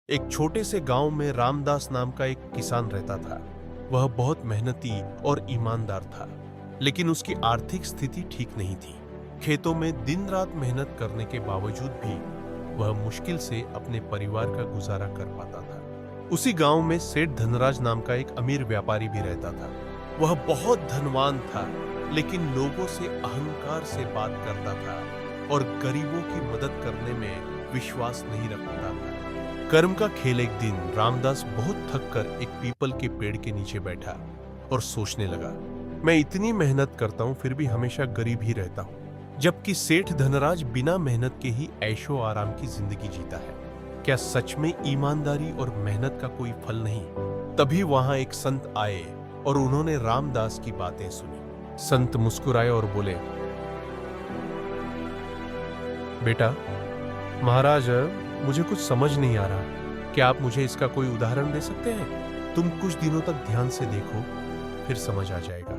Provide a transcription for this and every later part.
एक छोटे से गांव में रामदास नाम का एक किसान रहता था। वह बहुत मेहनती और ईमानदार था, लेकिन उसकी आर्थिक स्थिति ठीक नहीं थी। खेतों में दिन रात मेहनत करने के बावजूद भी वह मुश्किल से अपने परिवार का गुजारा कर पाता था। उसी गांव में सेठ धनराज नाम का एक अमीर व्यापारी भी रहता था। वह बहुत धनवान था, लेकिन लोगों से अहंकार से बात करता था और गरीबों की मदद करने में विश्वास नहीं रखता था। कर्म का खेल एक दिन रामदास बहुत थक कर एक पीपल के पेड़ के नीचे बैठा और सोचने लगा, मैं इतनी मेहनत करता हूं फिर भी हमेशा गरीब ही रहता हूं, जबकि सेठ धनराज बिना मेहनत के ही ऐशो आराम की जिंदगी जीता है। क्या सच में ईमानदारी और मेहनत का कोई फल नहीं? तभी वहां एक संत आए और उन्होंने रामदास की बातें सुनी। संत मुस्कुराए और बोले, बेटा, महाराज, मुझे कुछ समझ नहीं आ रहा। क्या आप मुझे इसका कोई उदाहरण दे सकते हैं? तुम कुछ दिनों तक ध्यान से देखो, फिर समझ आ जाएगा।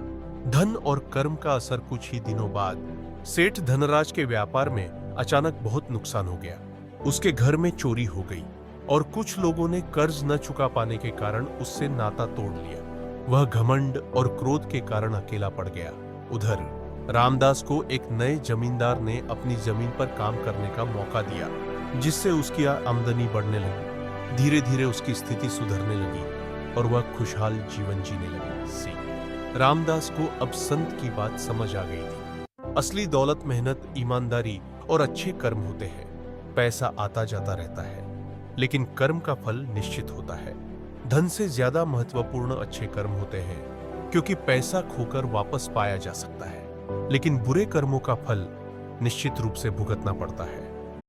धन और कर्म का असर कुछ ही दिनों बाद सेठ धनराज के व्यापार में अचानक बहुत नुकसान हो गया। उसके घर में चोरी हो गई और कुछ लोगों ने कर्ज न चुका पाने के कारण उससे नाता तोड़ लिया। वह घमंड और क्रोध के कारण अकेला पड़ गया। उधर रामदास को एक नए जमींदार ने अपनी जमीन पर काम करने का मौका दिया, जिससे उसकी आमदनी बढ़ने लगी। धीरे धीरे उसकी स्थिति सुधरने लगी और वह खुशहाल जीवन जीने लगी। रामदास को अब संत की बात समझ आ गई थी। असली दौलत मेहनत, ईमानदारी और अच्छे कर्म होते हैं। पैसा आता जाता रहता है, लेकिन कर्म का फल निश्चित होता है। धन से ज्यादा महत्वपूर्ण अच्छे कर्म होते हैं, क्योंकि पैसा खोकर वापस पाया जा सकता है, लेकिन बुरे कर्मों का फल निश्चित रूप से भुगतना पड़ता है।